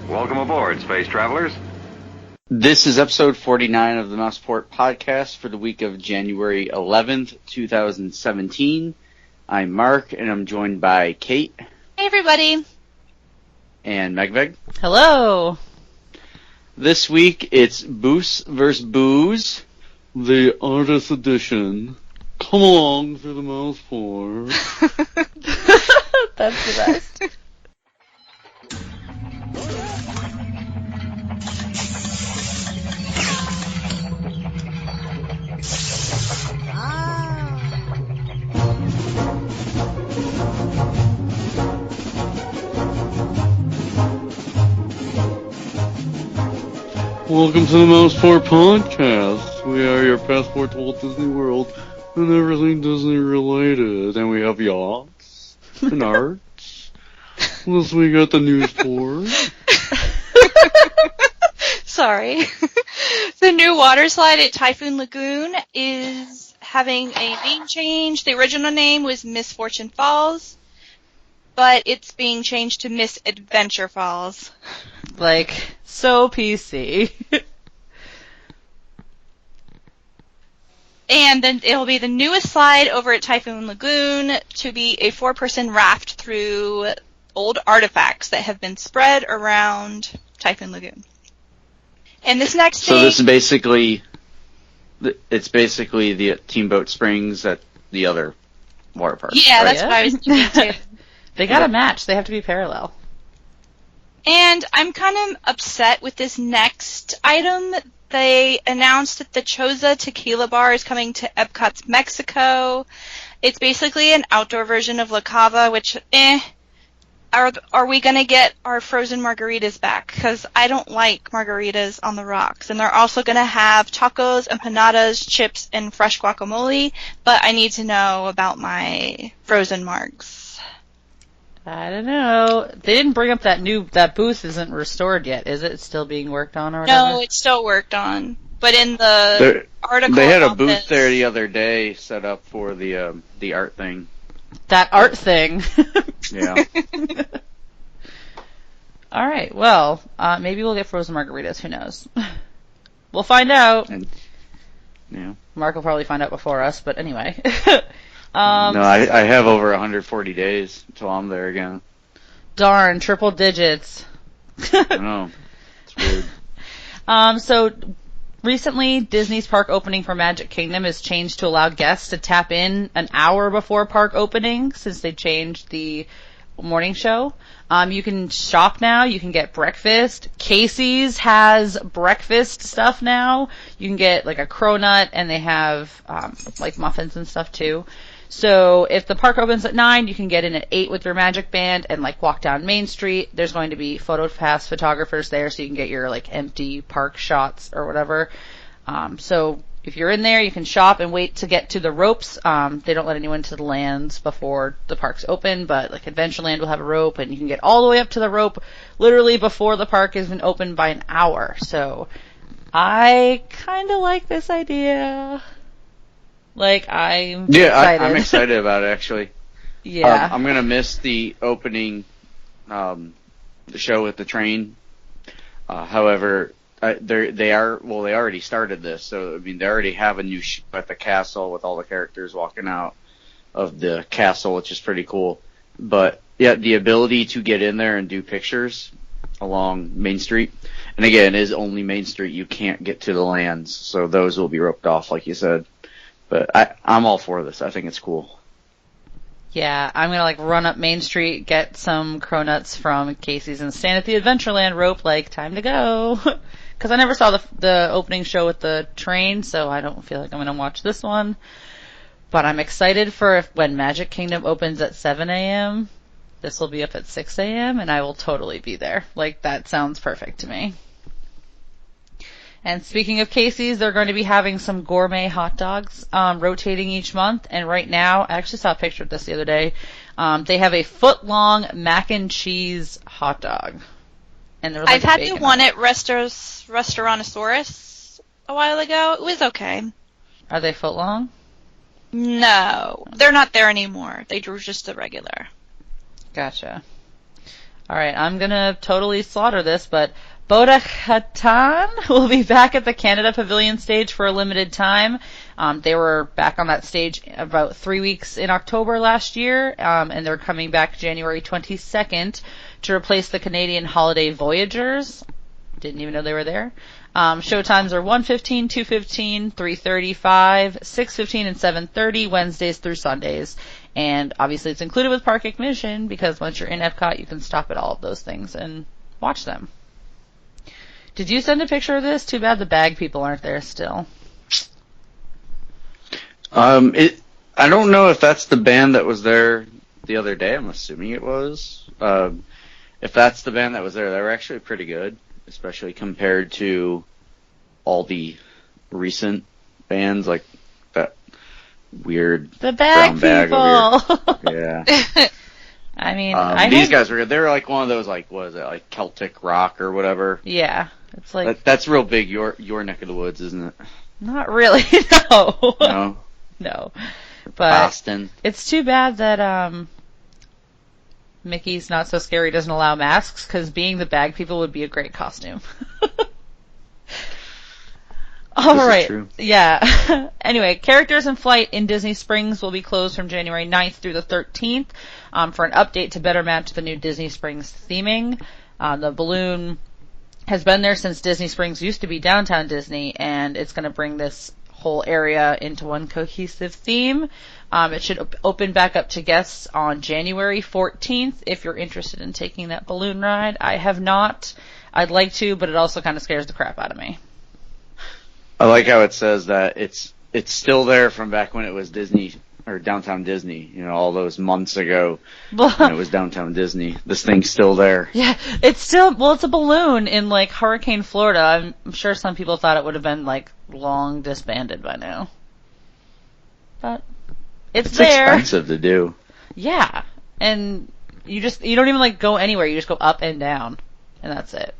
Welcome aboard, space travelers. This is episode 49 of the MousePort podcast for the week of January 11th, 2017. I'm Mark, and I'm joined by Kate. Hey, everybody. And Megveg. Hello. This week, it's Boos vs. Booze, the artist edition. Come along to the MousePort. That's the best. Welcome to the MousePort podcast. We are your passport to Walt Disney World and everything Disney related. And we have yachts and arts. This week at the MousePort. Sorry. The new water slide at Typhoon Lagoon is having a name change. The original name was Misfortune Falls, but it's being changed to Misadventure Falls. Like, so PC. And then it'll be the newest slide over at Typhoon Lagoon to be a 4-person raft through old artifacts that have been spread around Typhoon Lagoon. And this next thing... So this is basically... It's basically the Teamboat Springs at the other water park. Yeah, right? that's what I was thinking too. They gotta match. They have to be parallel. And I'm kind of upset with this next item. They announced that the Choza Tequila Bar is coming to Epcot's Mexico. It's basically an outdoor version of La Cava, which, Are we going to get our frozen margaritas back? Because I don't like margaritas on the rocks. And they're also going to have tacos, empanadas, chips, and fresh guacamole. But I need to know about my frozen margs. I don't know. They didn't bring up that booth isn't restored yet, is it? It's still being worked on or whatever? No, it's still worked on. But in the article they had a about booth this, there the other day set up for the art thing. That art thing. Yeah. All right. Well, maybe we'll get frozen margaritas. Who knows? We'll find out. And, yeah. Mark will probably find out before us, but anyway. No, I have over 140 days until I'm there again. Darn, triple digits. I know. It's weird. So recently, Disney's park opening for Magic Kingdom has changed to allow guests to tap in an hour before park opening since they changed the morning show. You can shop now. You can get breakfast. Casey's has breakfast stuff now. You can get like a cronut, and they have like muffins and stuff too. So if the park opens at 9, you can get in at 8 with your Magic Band and like walk down Main Street. There's going to be PhotoPass photographers there, so you can get your like empty park shots or whatever. So if you're in there, you can shop and wait to get to the ropes. They don't let anyone to the lands before the park's open, but like Adventureland will have a rope, and you can get all the way up to the rope literally before the park has been open by an hour. So I kind of like this idea. Like, I'm excited. I'm excited about it, actually. Yeah. I'm going to miss the opening the show with the train. However, they already started this, so I mean they already have a new show at the castle with all the characters walking out of the castle, which is pretty cool. But yeah, the ability to get in there and do pictures along Main Street, and again, it is only Main Street. You can't get to the lands, so those will be roped off, like you said. But I'm all for this. I think it's cool. Yeah, I'm gonna like run up Main Street, get some cronuts from Casey's, and stand at the Adventureland rope like, time to go. Because I never saw the opening show with the train, so I don't feel like I'm gonna watch this one. But I'm excited for when Magic Kingdom opens at 7 a.m. This will be up at 6 a.m. and I will totally be there. Like, that sounds perfect to me. And speaking of Casey's, they're going to be having some gourmet hot dogs rotating each month. And right now, I actually saw a picture of this the other day. They have a foot-long mac and cheese hot dog. And there was I've had the bacon one at Restaurantosaurus a while ago. It was okay. Are they foot-long? No, they're not there anymore. They drew just the regular. Gotcha. Alright, I'm gonna totally slaughter this, but Boda Khatan will be back at the Canada Pavilion stage for a limited time. They were back on that stage about 3 weeks in October last year, and they're coming back January 22nd to replace the Canadian Holiday Voyagers. Didn't even know they were there. Show times are 1:15, 2:15, 3:35, 6:15, and 7:30, Wednesdays through Sundays. And obviously it's included with park admission because once you're in Epcot, you can stop at all of those things and watch them. Did you send a picture of this? Too bad the bag people aren't there still. I don't know if that's the band that was there the other day. I'm assuming it was. If that's the band that was there, they were actually pretty good, especially compared to all the recent bands like that weird The bag brown bag over people. here. Yeah. I mean, these guys were good. They were like one of those, like, what is it, like Celtic rock or whatever. Yeah, it's like that's real big. Your neck of the woods, isn't it? not really. No. No. No. But Boston. it's too bad that Mickey's Not So Scary doesn't allow masks, because being the bag people would be a great costume. All right. True. Yeah. Anyway, Characters in Flight in Disney Springs will be closed from January 9th through the 13th for an update to better match the new Disney Springs theming. The balloon has been there since Disney Springs used to be Downtown Disney, and it's going to bring this whole area into one cohesive theme. It should open back up to guests on January 14th if you're interested in taking that balloon ride. I have not. I'd like to, but it also kind of scares the crap out of me. I like how it says that it's still there from back when it was Disney or Downtown Disney. You know, all those months ago when it was Downtown Disney. This thing's still there. Yeah, it's still, well, it's a balloon in like Hurricane Florida. I'm sure some people thought it would have been like long disbanded by now. But it's there. Expensive to do. Yeah. And you don't even like go anywhere. You just go up and down. And that's it.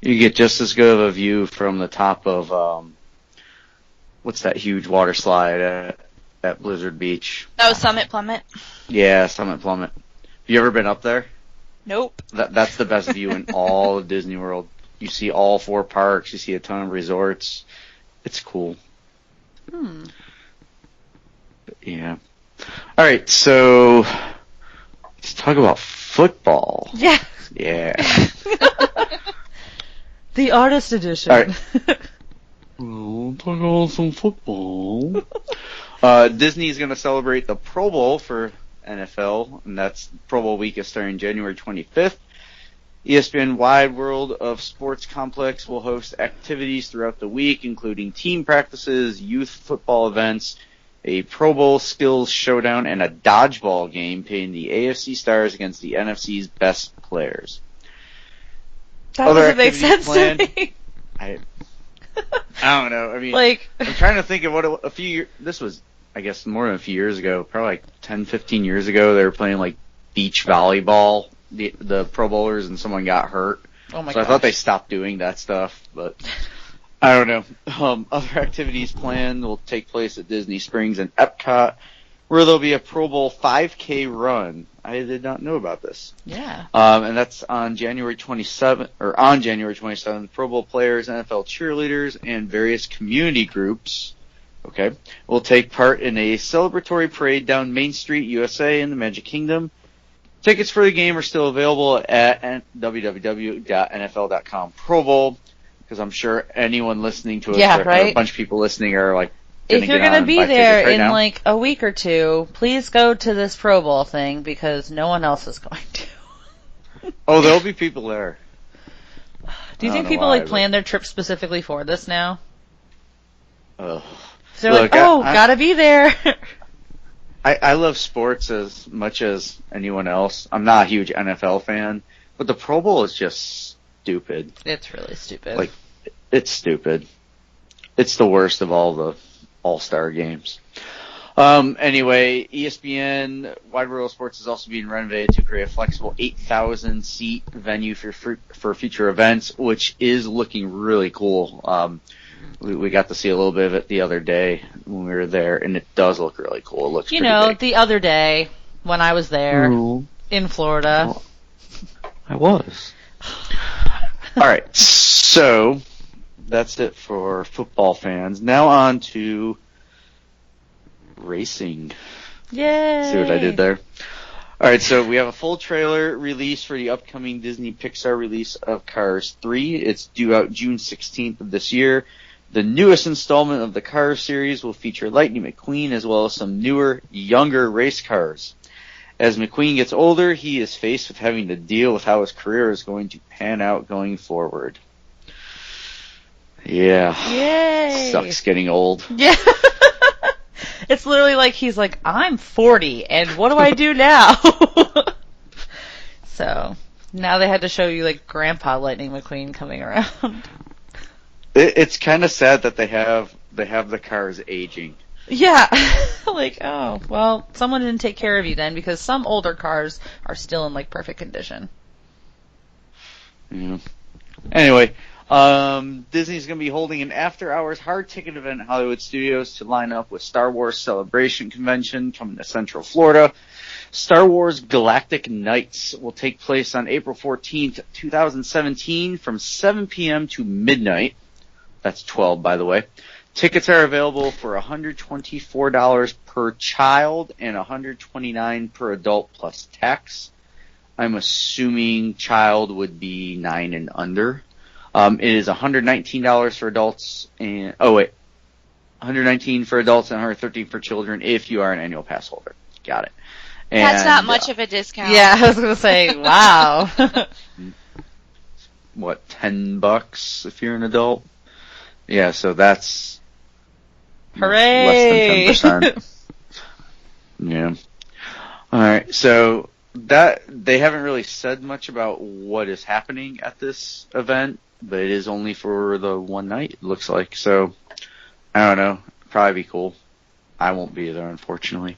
You get just as good of a view from the top of, what's that huge water slide at Blizzard Beach? Oh, Summit Plummet. Yeah, Summit Plummet. Have you ever been up there? Nope. That's the best view in all of Disney World. You see all 4 parks. You see a ton of resorts. It's cool. Yeah. All right, so let's talk about football. Yeah. Yeah. The artist edition. All right. We'll talk about some football. Disney is going to celebrate the Pro Bowl for NFL, and that's Pro Bowl week is starting January 25th. ESPN Wide World of Sports Complex will host activities throughout the week, including team practices, youth football events, a Pro Bowl skills showdown, and a dodgeball game pitting the AFC stars against the NFC's best players. That doesn't make sense to me. I don't know. I mean, like, I'm trying to think of what a few years. This was, I guess, more than a few years ago. Probably like 10, 15 years ago. They were playing like beach volleyball, the Pro Bowlers, and someone got hurt. oh my So gosh. I thought they stopped doing that stuff, but I don't know. Other activities planned will take place at Disney Springs and Epcot, where there'll be a Pro Bowl 5K run. I did not know about this. Yeah. And that's on January 27th, or on January 27th. Pro Bowl players, NFL cheerleaders, and various community groups, will take part in a celebratory parade down Main Street, USA, in the Magic Kingdom. Tickets for the game are still available at www.nfl.com Pro Bowl, because I'm sure anyone listening to us, Yeah, or right? a bunch of people listening are like, If you're going to be there in now. like a week or two, please go to this Pro Bowl thing because no one else is going to. Oh, there'll be people there. Do you I think don't know people why, like plan their trip specifically for this now? Ugh. So they're Look, like, oh, I- gotta be there. I love sports as much as anyone else. I'm not a huge NFL fan, but the Pro Bowl is just stupid. It's really stupid. Like, it's stupid. It's the worst of all the All-Star games. Anyway, ESPN Wide World of Sports is also being renovated to create a flexible 8,000 seat venue for future events, which is looking really cool. We got to see a little bit of it the other day when we were there, and it does look really cool. It looks you pretty know, big. the other day when I was there in Florida. I was. All right, so that's it for football fans. Now on to racing. Yay! See what I did there? All right, so we have a full trailer release for the upcoming Disney Pixar release of Cars 3. It's due out June 16th of this year. The newest installment of the Cars series will feature Lightning McQueen as well as some newer, younger race cars. As McQueen gets older, he is faced with having to deal with how his career is going to pan out going forward. Yeah. Yay! Sucks getting old. Yeah. It's literally like he's like, I'm 40, and what do I do now? So, now they had to show you, like, Grandpa Lightning McQueen coming around. It's kind of sad that they have the cars aging. Yeah. Like, oh, well, someone didn't take care of you then, because some older cars are still in, like, perfect condition. Yeah. Anyway, Disney's going to be holding an after-hours hard ticket event at Hollywood Studios to line up with Star Wars Celebration Convention coming to Central Florida. Star Wars Galactic Nights will take place on April 14th, 2017 from 7 p.m. to midnight. That's 12, by the way. Tickets are available for $124 per child and $129 per adult plus tax. I'm assuming child would be 9 and under. It is $119 for adults and $119 for adults and $113 for children if you are an annual pass holder. Got it. And, That's not much of a discount. Yeah, I was gonna say, wow. What, $10 if you're an adult? Yeah, so that's Hooray! less than 10%. Yeah. All right, so that they haven't really said much about what is happening at this event, but it is only for the one night, it looks like. So, I don't know. Probably be cool. I won't be there, unfortunately.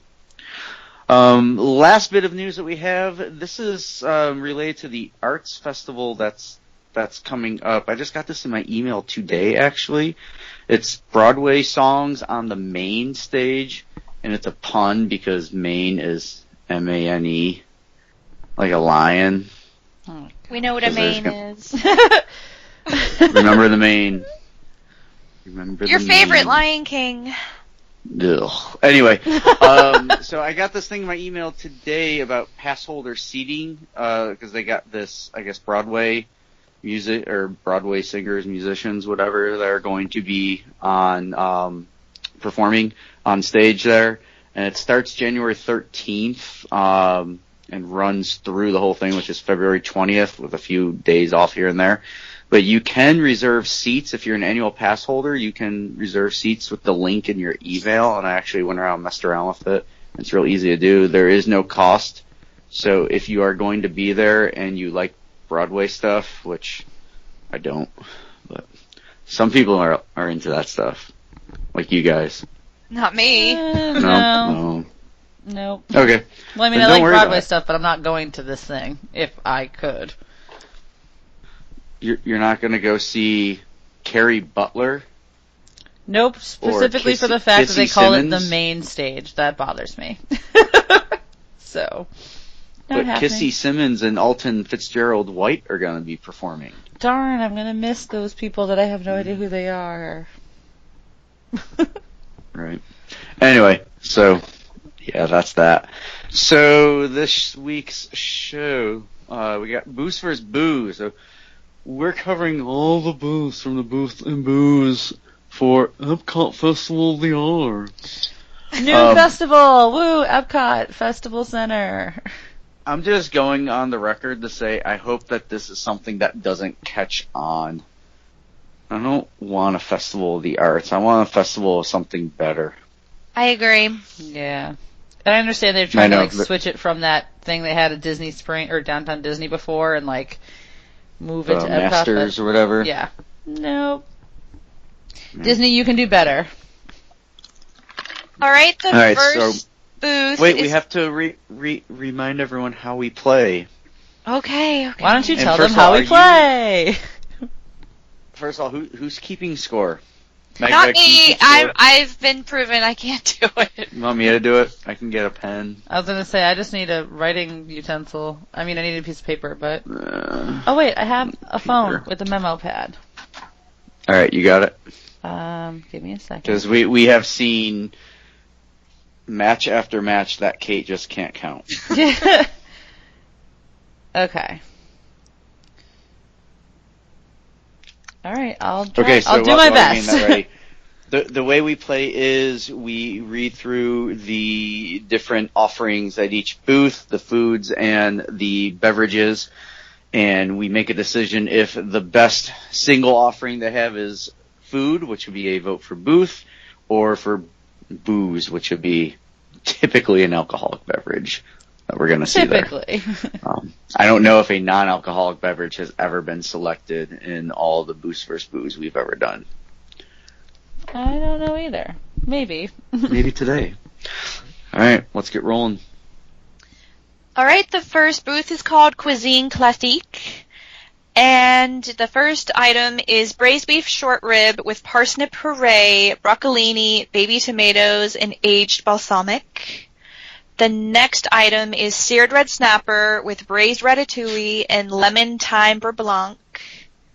Last bit of news that we have. This is related to the Arts Festival that's coming up. I just got this in my email today, actually. It's Broadway songs on the main stage, and it's a pun because Maine is M-A-N-E, like a lion. Oh, We know what a mane is. Remember the Maine. Remember Your the favorite Maine. Lion King. Ugh. Anyway, so I got this thing in my email today about pass holder seating, because they got this, I guess, Broadway music, or Broadway singers, musicians, whatever, that are going to be on, performing on stage there. And it starts January 13th, and runs through the whole thing, which is February 20th, with a few days off here and there. But you can reserve seats if you're an annual pass holder. You can reserve seats with the link in your email, and I actually went around and messed around with it. It's real easy to do. There is no cost. So if you are going to be there and you like Broadway stuff, which I don't, but some people are into that stuff, like you guys. Not me. No. Okay. Well, I mean, Then I don't like worry Broadway about it. stuff, but I'm not going to this thing if I could. You're not going to go see Carrie Butler? Nope, specifically for the fact that they call it the main stage. That bothers me. So, not But happening. Kissy Simmons and Alton Fitzgerald White are going to be performing. Darn, I'm gonna miss those people that I have no idea who they are. Right. Anyway, so, yeah, that's that. So, this week's show, we got Booze vs. Booze. So, we're covering all the booths from the Booth and Booze for Epcot Festival of the Arts. New festival! Woo! Epcot Festival Center. I'm just going on the record to say I hope that this is something that doesn't catch on. I don't want a Festival of the Arts. I want a festival of something better. I agree. Yeah. And I understand they're trying I know, to, but- switch it from that thing they had at Disney Spring, or Downtown Disney before, and, move it to Epcot. Masters but- or whatever. Yeah. Nope. Yeah. Disney, you can do better. All right, the All right, first booth Wait, is... we have to remind everyone how we play. Okay. Why don't you And tell first them of all, how we are play? First of all, who's keeping score? Not me. I've been proven I can't do it. You want me to do it? I can get a pen. I was gonna say, I just need a writing utensil. I mean, I need a piece of paper, but... Oh wait, I have a phone with a memo pad. Alright, you got it? Give me a second. Because we have seen match after match that Kate just can't count. Okay. Alright, I'll do my best. The way we play is we read through the different offerings at each booth, the foods and the beverages, and we make a decision if the best single offering they have is food, which would be a vote for booth, or for booze, which would be typically an alcoholic beverage that we're going to see there. Typically. I don't know if a non-alcoholic beverage has ever been selected in all the Boost vs. Booze we've ever done. I don't know either. Maybe. Maybe today. Alright, let's get rolling. Alright, the first booth is called Cuisine Classique. And the first item is braised beef short rib with parsnip puree, broccolini, baby tomatoes, and aged balsamic. The next item is seared red snapper with braised ratatouille and lemon thyme beurre blanc,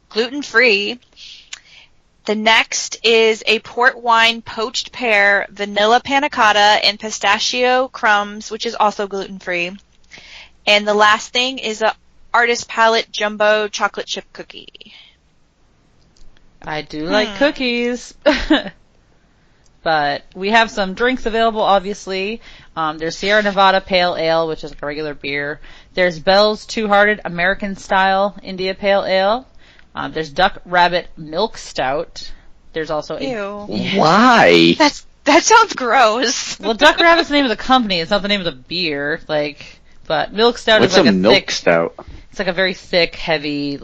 gluten-free. The next is a port wine poached pear, vanilla panna cotta, and pistachio crumbs, which is also gluten-free. And the last thing is a Artist Palette Jumbo Chocolate Chip Cookie. I do like cookies. But we have some drinks available, obviously. There's Sierra Nevada Pale Ale, which is like a regular beer. There's Bell's Two-Hearted American Style India Pale Ale. There's Duck Rabbit Milk Stout. There's also Ew. Why? That sounds gross. Well, Duck Rabbit's the name of the company. It's not the name of the beer. But Milk Stout What's is like a a milk thick... stout? It's like a very thick, heavy,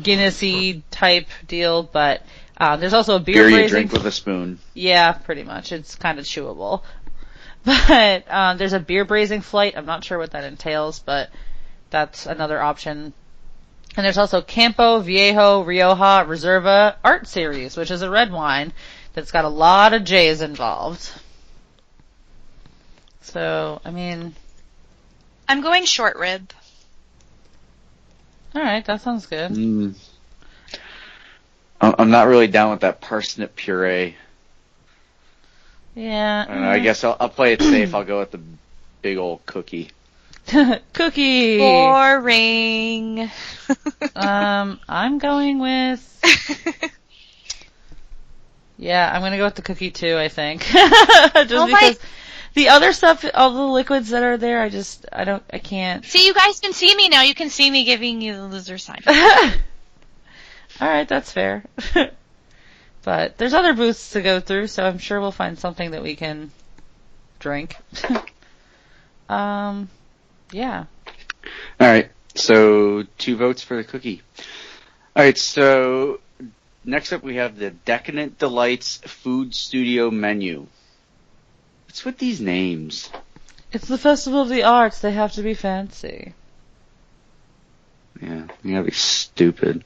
Guinness-y type deal, but there's also a beer you braising... drink with a spoon. Yeah, pretty much. It's kind of chewable. But there's a beer braising flight. I'm not sure what that entails, but that's another option. And there's also Campo Viejo Rioja Reserva Art Series, which is a red wine that's got a lot of J's involved. So, I mean... I'm going short rib. Alright, that sounds good. I'm not really down with that parsnip puree. Yeah. I don't know, I guess I'll play it safe. I'll go with the big old cookie. Cookie! Boring. I'm going with... Yeah, I'm gonna go with the cookie too, I think. Because the other stuff, all the liquids that are there, I can't. See, you guys can see me now. You can see me giving you the loser sign. Alright, that's fair. But there's other booths to go through, so I'm sure we'll find something that we can drink. Yeah. Alright, so 2 votes for the cookie. Alright, so next up we have the Decadent Delights Food Studio Menu. What's with these names? It's the Festival of the Arts. They have to be fancy. Yeah, you gotta be stupid.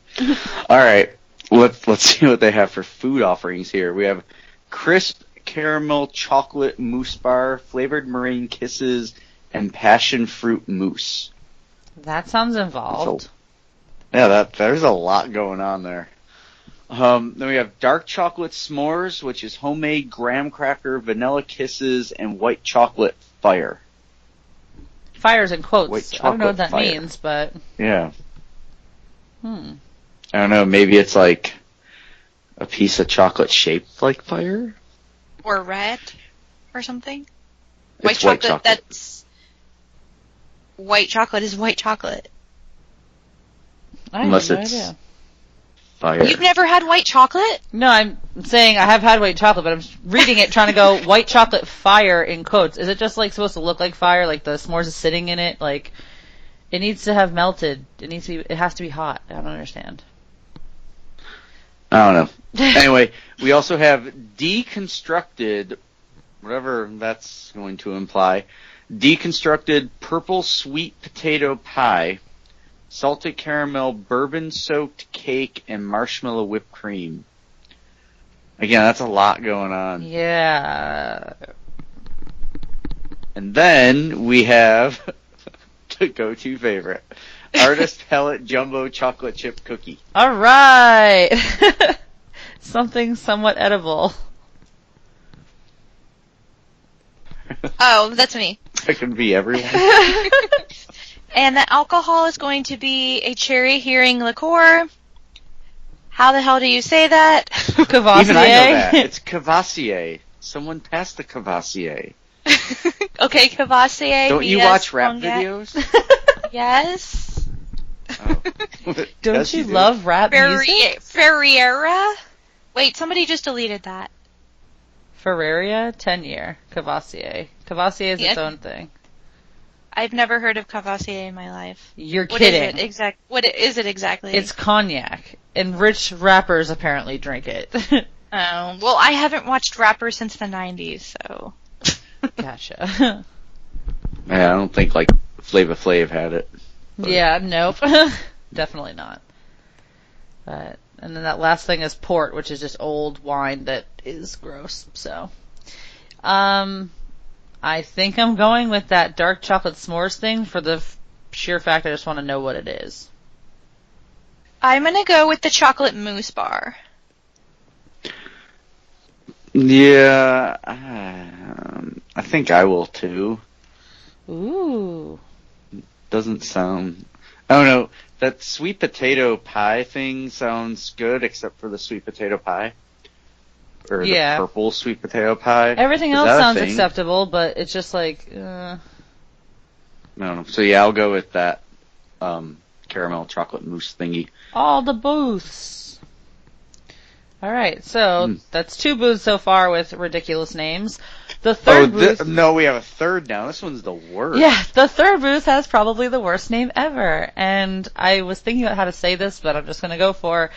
Alright, let's see what they have for food offerings here. We have crisp caramel chocolate mousse bar, flavored meringue kisses, and passion fruit mousse. That sounds involved. There's a lot going on there. Then we have dark chocolate s'mores, which is homemade graham cracker, vanilla kisses, and white chocolate fire. Fire's in quotes. White I don't know what chocolate that fire. means, but... Yeah. I don't know, maybe it's like a piece of chocolate shaped like fire? Or red. Or something. It's white chocolate. White chocolate is white chocolate. I Unless have no it's idea. fire. You've never had white chocolate? No, I'm saying I have had white chocolate, but I'm reading it trying to go white chocolate fire in quotes. Is it just supposed to look like fire, like the s'mores is sitting in it? It needs to have melted. It has to be hot. I don't understand. I don't know. Anyway, we also have deconstructed, whatever that's going to imply, deconstructed purple sweet potato pie, salted caramel bourbon soaked cake, and marshmallow whipped cream. Again, that's a lot going on. Yeah. And then we have the go-to favorite. Artist Pellet Jumbo Chocolate Chip Cookie. All right. Something somewhat edible. Oh, that's me. That could be everyone. And the alcohol is going to be a cherry hearing liqueur. How the hell do you say that? Cavassier. Even I know that. It's Cavassier. Someone passed the Cavassier. Okay, Cavassier. Don't you watch rap videos? Yes. Oh. Don't Yes, you do. love rap music? Ferriera? Wait, somebody just deleted that. Ferraria, 10-year. Cavassier. Cavassier is its Yeah. own thing. I've never heard of Cavassier in my life. You're What is kidding. it what is it exactly? It's cognac, and rich rappers apparently drink it. Oh, well, I haven't watched rappers since the 90s, so. Gotcha. Yeah, I don't think like Flava Flav had it. Yeah, nope. Definitely not. But, and then that last thing is port, which is just old wine that is gross. So, I think I'm going with that dark chocolate s'mores thing for the sheer fact I just want to know what it is. I'm gonna go with the chocolate mousse bar. Yeah, I think I will too. Ooh. Doesn't sound. I don't know. That sweet potato pie thing sounds good, except for the sweet potato pie. Or Yeah. the purple sweet potato pie. Everything Is else that a sounds thing? acceptable, but it's just like, No. So yeah, I'll go with that caramel chocolate mousse thingy. all the booths. Alright, so that's 2 booths so far with ridiculous names. The third booth... No, we have a third now. This one's the worst. Yeah, the third booth has probably the worst name ever. And I was thinking about how to say this, but I'm just going to go for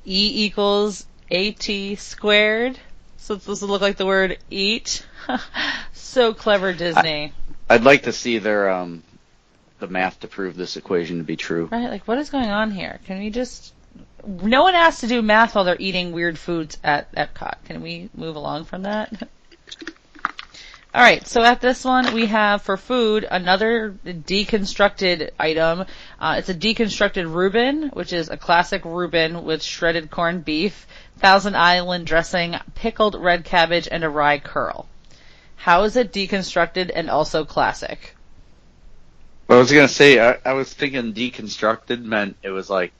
E equals AT squared. So it's supposed to look like the word eat. So clever, Disney. I'd like to see their the math to prove this equation to be true. Right, like what is going on here? Can we just... No one has to do math while they're eating weird foods at Epcot. Can we move along from that? Alright, so at this one we have for food another deconstructed item. It's a deconstructed Reuben, which is a classic Reuben with shredded corned beef, Thousand Island dressing, pickled red cabbage, and a rye curl. How is it deconstructed and also classic? Well, I was gonna say I was thinking deconstructed meant it was like,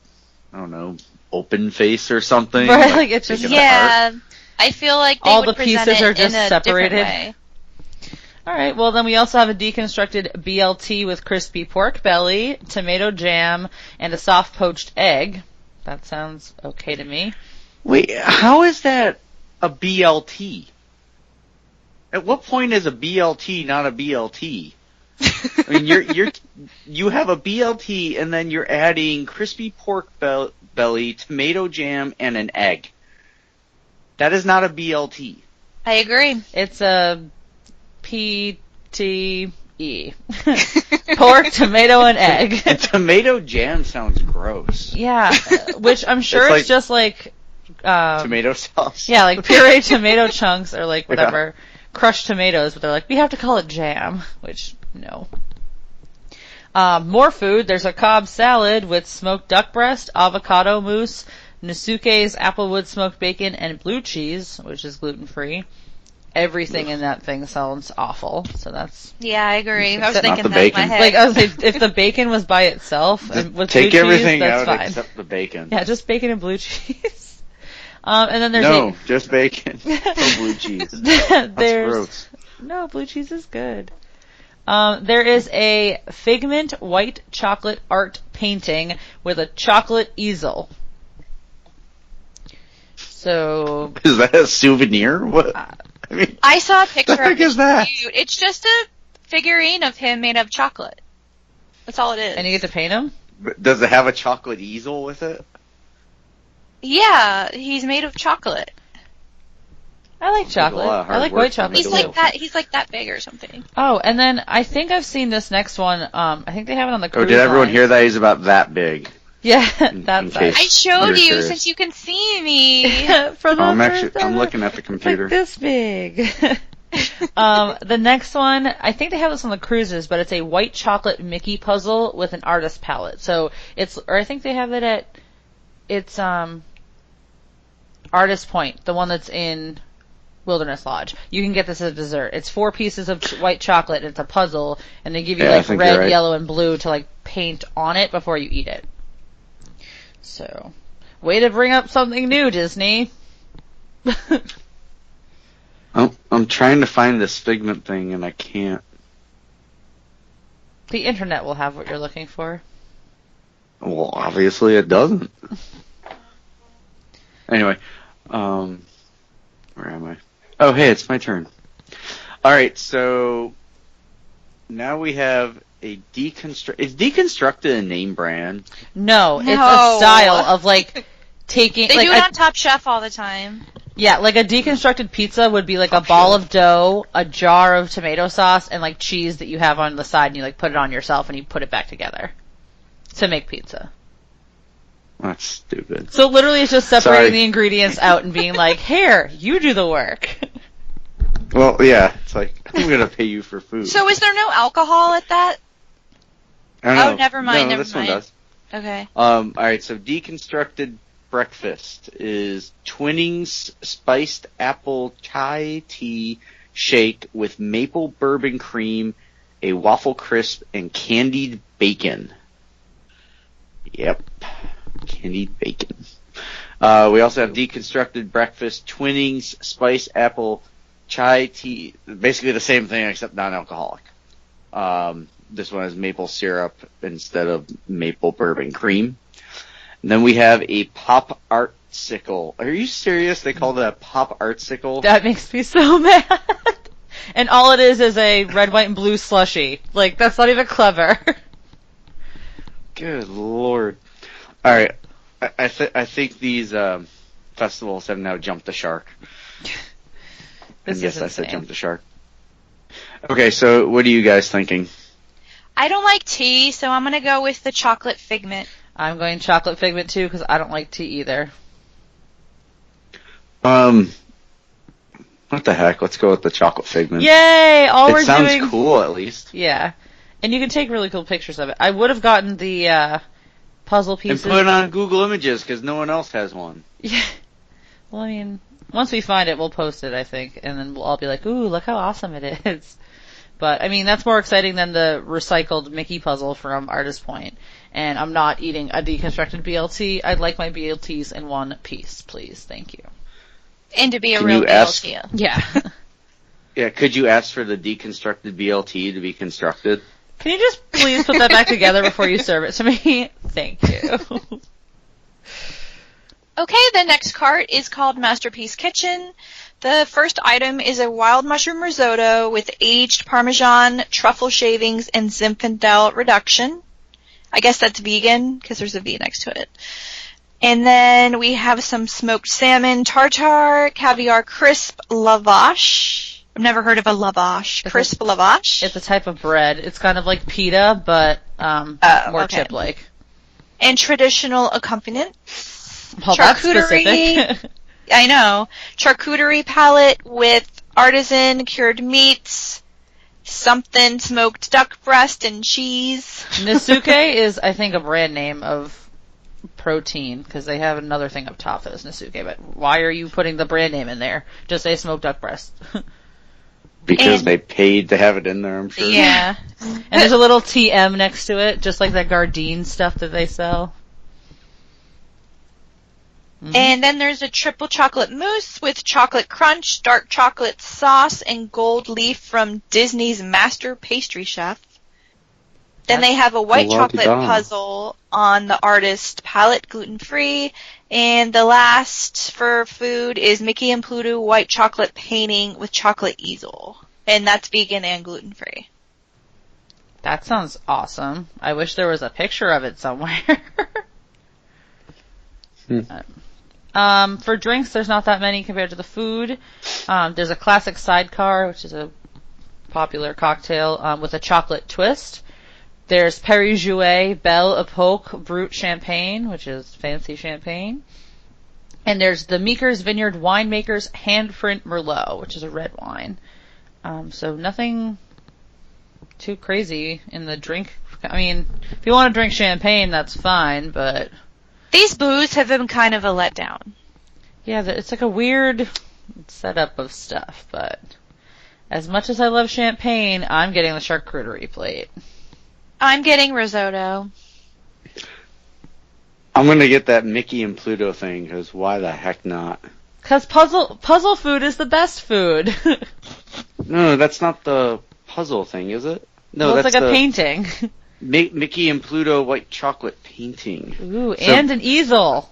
I don't know, open face or something. Right, like it's just... taken apart. Yeah, I feel like they All would the present pieces it are just in a separated. different way. Alright, well then we also have a deconstructed BLT with crispy pork belly, tomato jam, and a soft poached egg. That sounds okay to me. Wait, how is that a BLT? At what point is a BLT not a BLT? I mean, you have a BLT and then you're adding crispy pork belly, tomato jam, and an egg. That is not a BLT. I agree. It's a PTE. Pork, tomato, and egg. And tomato jam sounds gross. Yeah, which I'm sure It's it's like just like... Tomato sauce. Yeah, like pureed tomato chunks or like whatever. Crushed tomatoes, but they're like, we have to call it jam, which, no. More food. There's a Cobb salad with smoked duck breast, avocado mousse, Nasuke's applewood smoked bacon, and blue cheese, which is gluten-free. Everything in that thing sounds awful, so that's... Yeah, I agree. I was Not thinking the that in my bacon. head. Like, I was like, if the bacon was by itself and with Take blue everything cheese, that's out fine. except the bacon. Yeah, just bacon and blue cheese. And then there's No, just bacon. No blue cheese. That's gross. No, blue cheese is good. There is a Figment white chocolate art painting with a chocolate easel. So, Is that a souvenir? What? I mean, I saw a picture the heck of it. is that? Cute. It's just a figurine of him made of chocolate. That's all it is. and you get to paint them? does it have a chocolate easel with it? Yeah, he's made of chocolate. I like chocolate. a lot of hard I like work white to chocolate make He's a too. little- like that. He's like that big or something. Oh, and then I think I've seen this next one. I think they have it on the Oh, cruise did everyone line. hear that? He's about that big. Yeah, In that's case I showed you're you curious. since you can see me. For the I'm looking at the computer. Like this big. The next one, I think they have this on the cruises, but it's a white chocolate Mickey puzzle with an artist palette. So I think they have it at, it's, Artist Point, the one that's in Wilderness Lodge. You can get this as a dessert. It's 4 pieces of white chocolate, and it's a puzzle, and they give you I think red, you're right. yellow, and blue to paint on it before you eat it. So, way to bring up something new, Disney. I'm trying to find this Figment thing, and I can't. The internet will have what you're looking for. Well, obviously it doesn't. Anyway, where am I? Oh, hey, it's my turn. Alright, so now we have a deconstruct. Is deconstructed a name brand? No, it's a No. style of taking. They do it on Top Chef all the time. Yeah, a deconstructed pizza would be a ball of dough, a jar of tomato sauce, and cheese that you have on the side, and you put it on yourself and you put it back together to make pizza. That's stupid. So literally it's just separating Sorry. the ingredients out and being here, you do the work. Well, yeah, it's I'm gonna pay you for food. So is there no alcohol at that? I don't know. Oh, never mind, No, never this mind. one does. Okay. Alright, so deconstructed breakfast is Twinings spiced apple chai tea shake with maple bourbon cream, a waffle crisp, and candied bacon. Yep. Candied bacon. We also have deconstructed breakfast Twinings spiced apple chai tea. Basically the same thing except non-alcoholic. This one has maple syrup instead of maple bourbon cream. And then we have a pop artsicle. Are you serious? They called it a pop artsicle? That makes me so mad. And all it is a red, white, and blue slushie. That's not even clever. Good lord. Alright. I think these festivals have now jumped the shark. This yes, is I said insane. jump the shark. Okay, so what are you guys thinking? I don't like tea, so I'm gonna go with the chocolate figment. I'm going chocolate figment too because I don't like tea either. What the heck? Let's go with the chocolate figment. Yay! It sounds cool, at least. Yeah. And you can take really cool pictures of it. I would have gotten the puzzle pieces. And put it on Google Images, because no one else has one. Yeah. Well, I mean, once we find it, we'll post it, I think. And then we'll all be like, ooh, look how awesome it is. But, I mean, that's more exciting than the recycled Mickey puzzle from Artist Point. And I'm not eating a deconstructed BLT. I'd like my BLTs in one piece, please. Thank you. And to be a Can real you ask- BLT. Yeah. Yeah, could you ask for the deconstructed BLT to be constructed? Can you just please put that back together before you serve it to me? Thank you. Okay, the next cart is called Masterpiece Kitchen. The first item is a wild mushroom risotto with aged Parmesan, truffle shavings, and Zinfandel reduction. I guess that's vegan, because there's a V next to it. And then we have some smoked salmon tartare, caviar crisp lavash. I've never heard of a lavash. Crisp lavash. It's a type of bread. It's kind of like pita, but more okay. chip-like. And traditional accompaniment. Well, that's specific. I know. Charcuterie palette with artisan cured meats, something smoked duck breast and cheese. Nasuke is, I think, a brand name of protein, because they have another thing up top that is Nasuke, but why are you putting the brand name in there? Just say smoked duck breast. Because And- they paid to have it in there, I'm sure. Yeah. And there's a little TM next to it, just like that Gardein stuff that they sell. Mm-hmm. And then there's a triple chocolate mousse with chocolate crunch, dark chocolate sauce, and gold leaf from Disney's master pastry chef. Then they have a white chocolate La-di-da. puzzle on the artist palette, gluten-free. And the last for food is Mickey and Pluto white chocolate painting with chocolate easel. And that's vegan and gluten-free. That sounds awesome. I wish there was a picture of it somewhere. For drinks, there's not that many compared to the food. There's a classic sidecar, which is a popular cocktail, with a chocolate twist. There's Perry Jouet Belle Epoque Brut Champagne, which is fancy champagne. And there's the Meeker's Vineyard Winemaker's Handprint Merlot, which is a red wine. So nothing too crazy in the drink. I mean, if you want to drink champagne, that's fine, but... These booths have been kind of a letdown. Yeah, it's like a weird setup of stuff, but as much as I love champagne, I'm getting the charcuterie plate. I'm getting risotto. I'm gonna get that Mickey and Pluto thing, because why the heck not? Because puzzle food is the best food. No, that's not the puzzle thing, is it? No, well, it's that's like a the painting. Mickey and Pluto white chocolate painting. Ooh, and an easel.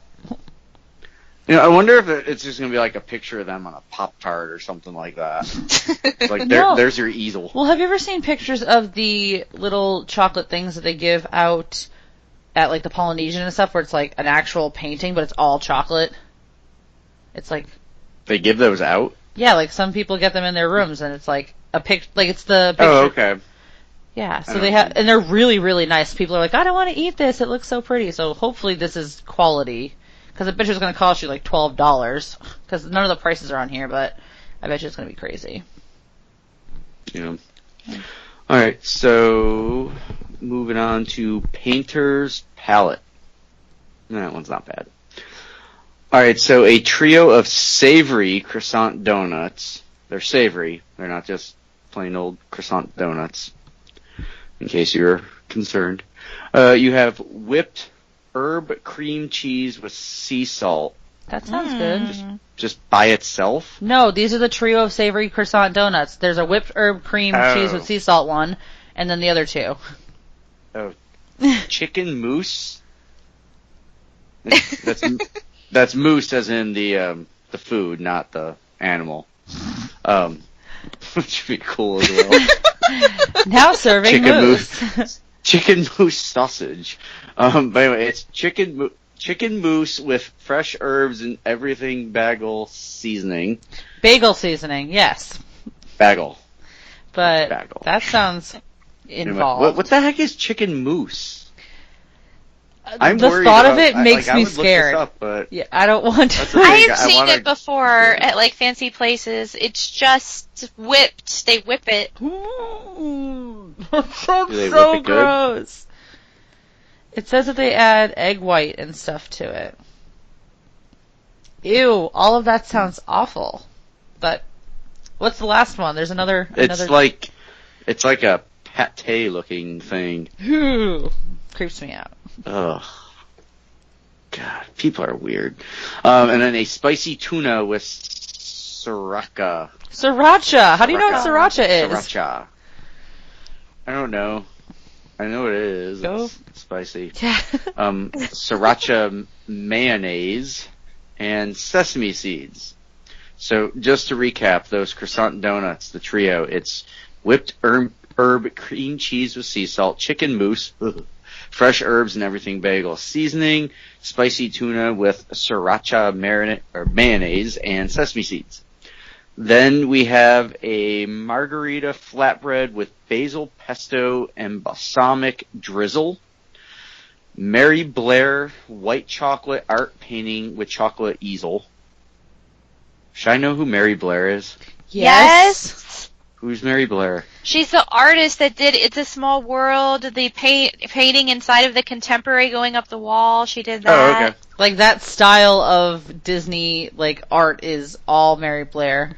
You know, I wonder if it's just gonna be like a picture of them on a Pop-Tart or something like that. Like, there's your easel. Well, have you ever seen pictures of the little chocolate things that they give out at, like, the Polynesian and stuff, where it's like an actual painting, but it's all chocolate? It's like... They give those out? Yeah, like, some people get them in their rooms, and it's like a like, it's the picture. Oh, okay. Yeah, so they have, and they're really, really nice. People are like, I don't want to eat this, it looks so pretty. So hopefully this is quality. Because I bet you it's going to cost you like $12. Because none of the prices are on here, but I bet you it's going to be crazy. Yeah. Alright, so moving on to Painter's Palette. That one's not bad. Alright, so a trio of savory croissant donuts. They're savory. They're not just plain old croissant donuts. In case you're concerned. You have whipped herb cream cheese with sea salt. That sounds good. Just by itself? No, these are the trio of savory croissant donuts. There's a whipped herb cream cheese with sea salt one, and then the other two. Oh. Chicken mousse? That's mousse as in the food, not the animal. Which would be cool as well. Now serving chicken mousse. Chicken mousse sausage. But anyway, it's chicken mousse with fresh herbs and everything bagel seasoning. Bagel seasoning, yes. Bagel. But bagel. That sounds involved. What the heck is chicken mousse? The thought of it makes me scared. Look this up, but yeah, I don't want to. I have seen it before at like fancy places. It's just whipped. They whip it. That sounds so gross. It says that they add egg white and stuff to it. Ew, all of that sounds awful. But what's the last one? There's another. It's like a pate looking thing. Ooh, creeps me out. Ugh. God, people are weird. And then a spicy tuna with sriracha. Sriracha. How do you know what sriracha is? Sriracha. I don't know. I know what it is. Go. It's spicy. Yeah. Sriracha mayonnaise and sesame seeds. So just to recap, those croissant donuts, the trio, it's whipped herb cream cheese with sea salt, chicken mousse, fresh herbs and everything bagel seasoning, spicy tuna with sriracha mayonnaise, and sesame seeds. Then we have a margarita flatbread with basil pesto and balsamic drizzle. Mary Blair white chocolate art painting with chocolate easel. Should I know who Mary Blair is? Yes. Who's Mary Blair? She's the artist that did It's a Small World, the painting inside of the Contemporary going up the wall. She did that. Oh, okay. Like that style of Disney like art is all Mary Blair.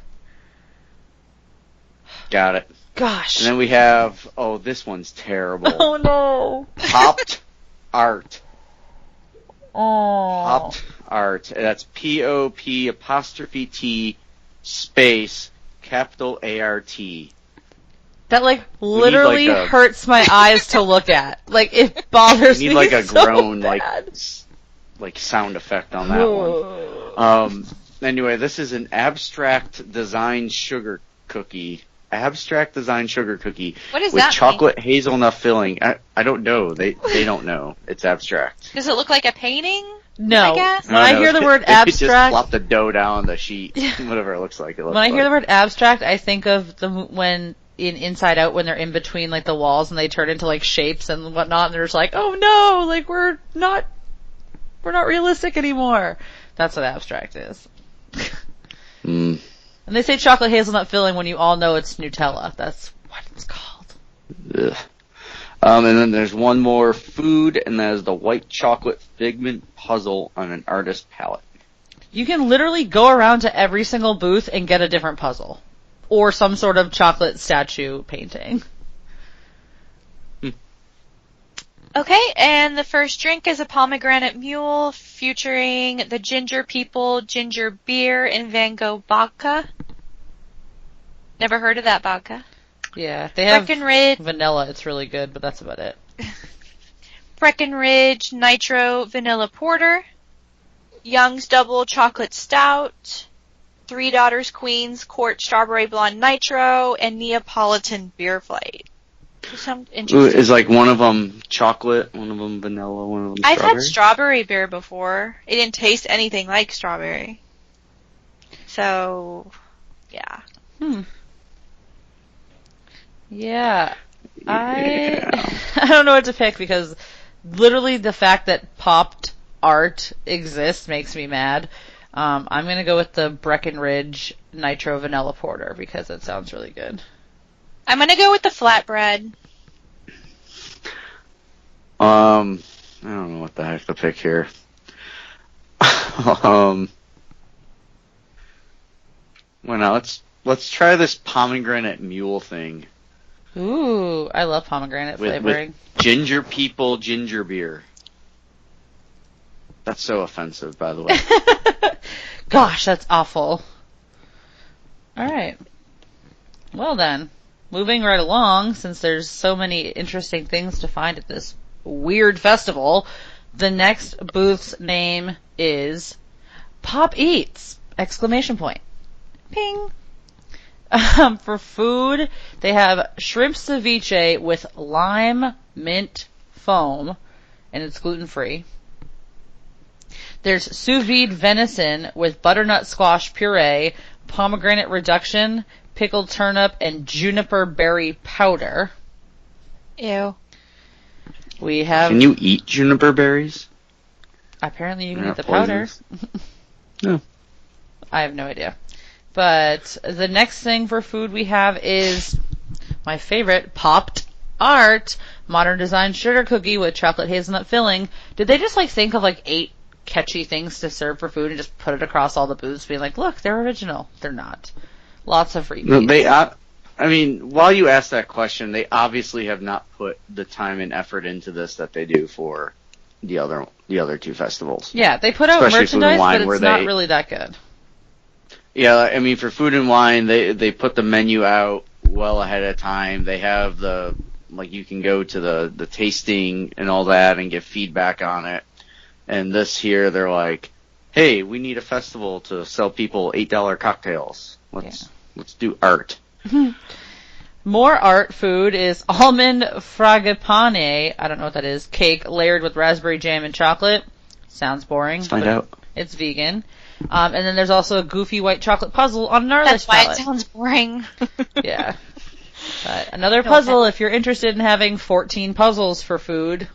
Got it. Gosh. And then we have, this one's terrible. Oh no. Popped art. Oh. Popped art. That's POP''T space capital ART. That like literally like hurts my eyes to look at. Like it bothers me. You need like a so groan bad. like sound effect on that one. Anyway, this is an abstract design sugar cookie. Abstract design sugar cookie. What does with that chocolate hazelnut filling. I don't know. They don't know. It's abstract. Does it look like a painting? No. I guess. When I hear the word They just abstract, plop the dough down on the sheet. Whatever it looks like. when I hear the word abstract, I think of when in Inside Out when they're in between like the walls and they turn into like shapes and whatnot, and they're just like, oh no, like we're not realistic anymore. That's what abstract is. Mm. And they say chocolate hazelnut filling when you all know it's Nutella. That's what it's called. Ugh. And then there's one more food, and that is the white chocolate figment puzzle on an artist palette. You can literally go around to every single booth and get a different puzzle. Or some sort of chocolate statue painting. Okay, and the first drink is a pomegranate mule featuring the Ginger People ginger beer and Van Gogh vodka. Never heard of that vodka. Yeah, they have Breckenridge, vanilla. It's really good, but that's about it. Breckenridge Nitro Vanilla Porter, Young's Double Chocolate Stout, Three Daughters Queen's Court Strawberry Blonde Nitro, and Neapolitan Beer Flight. Sound interesting. Is like one of them chocolate, one of them vanilla, one of them I've strawberry? had strawberry beer before. It didn't taste anything like strawberry. So, yeah. Yeah. I don't know what to pick because literally the fact that popped art exists makes me mad. I'm gonna go with the Breckenridge Nitro Vanilla Porter because it sounds really good. I'm gonna go with the flatbread. I don't know what the heck to pick here. Well, now let's try this pomegranate mule thing. Ooh, I love pomegranate flavoring. With Ginger People ginger beer. That's so offensive, by the way. Gosh, that's awful. Alright. Well then, moving right along, since there's so many interesting things to find at this weird festival, the next booth's name is Pop Eats! Exclamation point. Ping! For food, they have shrimp ceviche with lime mint foam, and it's gluten-free. There's sous vide venison with butternut squash puree, pomegranate reduction, pickled turnip, and juniper berry powder. Ew. We have... Can you eat juniper berries? Apparently you can They're eat the not powder. poisonous. No. I have no idea. But the next thing for food we have is my favorite, popped art, modern design sugar cookie with chocolate hazelnut filling. Did they just think of 8 catchy things to serve for food and just put it across all the booths being like, look, they're original. They're not. Lots of freebies. No, while you ask that question, they obviously have not put the time and effort into this that they do for the other 2 festivals. Yeah, they put out Especially Food and merchandise, Wine, but where it's not they- really that good. Yeah, I mean, for Food and Wine, they put the menu out well ahead of time. They have you can go to the tasting and all that and get feedback on it. And this here, they're like, hey, we need a festival to sell people $8 cocktails. Let's do art. More art food is almond fragapane, I don't know what that is, cake layered with raspberry jam and chocolate. Sounds boring. Let's find out. It's vegan. And then there's also a goofy white chocolate puzzle on an artist That's why palette. it sounds boring. Yeah. But another puzzle if you're interested in having 14 puzzles for food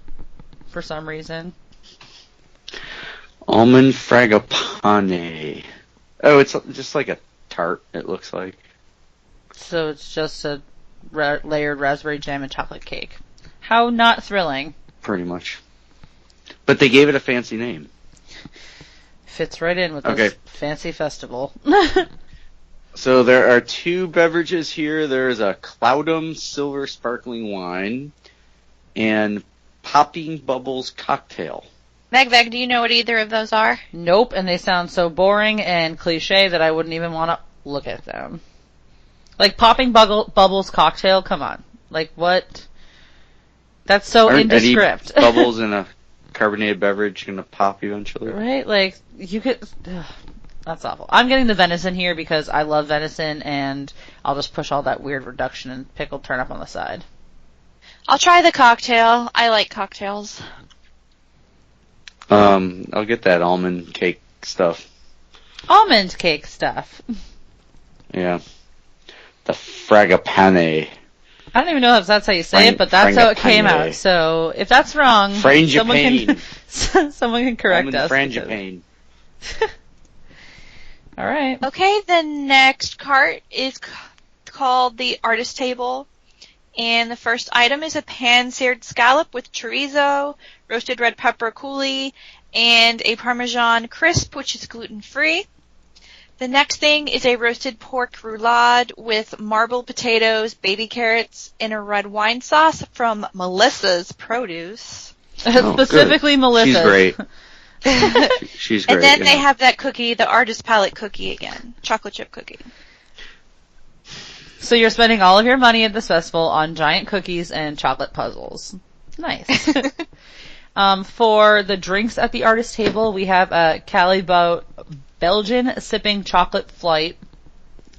for some reason. Almond fragapane. Oh, it's just like a tart, it looks like. So it's just a layered raspberry jam and chocolate cake. How not thrilling. Pretty much. But they gave it a fancy name. Fits right in with this fancy festival. So there are 2 beverages here. There's a Cloudum Silver Sparkling Wine and Popping Bubbles Cocktail. Megveg, do you know what either of those are? Nope, and they sound so boring and cliche that I wouldn't even want to look at them. Popping bubbles cocktail, come on. What? That's so indescript. Any bubbles in a carbonated beverage gonna pop eventually? Right? You could... Ugh, that's awful. I'm getting the venison here because I love venison and I'll just push all that weird reduction and pickled turnip on the side. I'll try the cocktail. I like cocktails. I'll get that almond cake stuff. Almond cake stuff. Yeah. the frangipane. I don't even know if that's how you say it, but that's how it came frangipane. out. So if that's wrong, Frangipane. someone can correct us. Frangipane. All right. Okay, the next cart is called the Artist Table. And the first item is a pan-seared scallop with chorizo, roasted red pepper coulis, and a Parmesan crisp, which is gluten-free. The next thing is a roasted pork roulade with marbled potatoes, baby carrots, and a red wine sauce from Melissa's Produce. Specifically good. Melissa. She's great. She's great. And then yeah. they have that cookie, the Artist Palette cookie again, chocolate chip cookie. So you're spending all of your money at this festival on giant cookies and chocolate puzzles. Nice. For the drinks at the artist table, we have a Callebaut Belgian sipping chocolate flight.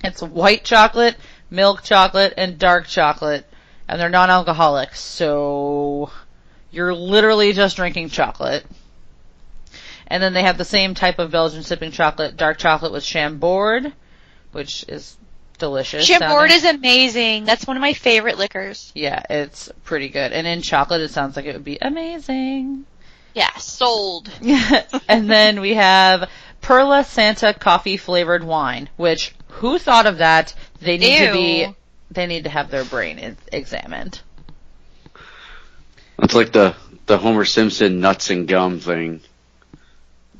It's white chocolate, milk chocolate, and dark chocolate, and they're non-alcoholic, so you're literally just drinking chocolate. And then they have the same type of Belgian sipping chocolate, dark chocolate with Chambord, which is delicious. Chambord is amazing. That's one of my favorite liquors. Yeah, it's pretty good. And in chocolate, it sounds like it would be amazing. Yeah, sold. And then we have Perla Santa coffee flavored wine, which who thought of that? They need they need to have their brain examined. That's like the Homer Simpson nuts and gum thing.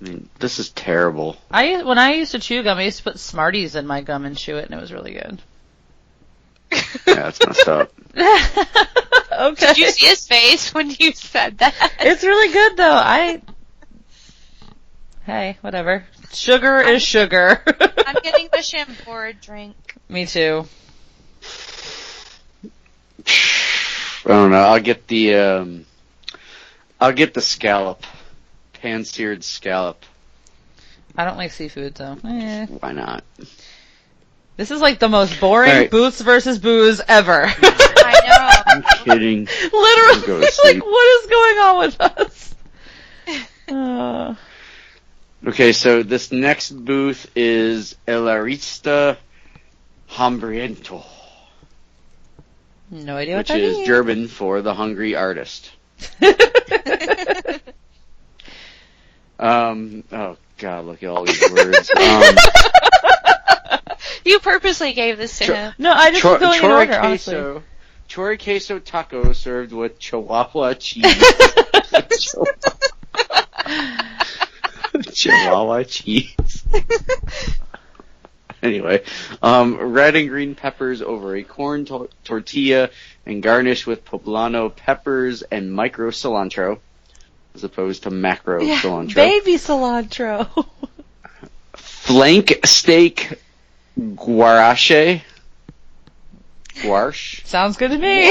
I mean, this is terrible. When I used to chew gum, I used to put Smarties in my gum and chew it, and it was really good. Yeah, it's messed up. Okay. Did you see his face when you said that? It's really good, though. Hey, whatever. Sugar is sugar. I'm getting the Chambord drink. Me too. I don't know. I'll get the scallop. Pan-seared scallop. I don't like seafood, so. Why not? This is like the most boring Right. Booths versus Booze ever. I I'm kidding. Literally, Go to like, sleep. what is going on with us? Okay, so this next booth is El Arista Hambriento, No idea what which that is means. German for the hungry artist. Oh god, look at all these words. You purposely gave this to him. No, I just was going in order, honestly. Chori queso taco served with Chihuahua cheese. Chihuahua cheese. Anyway, red and green peppers over a corn tortilla and garnished with poblano peppers and micro cilantro, as opposed to macro cilantro. Baby cilantro. Flank steak guarache. Guarche? Sounds good to me.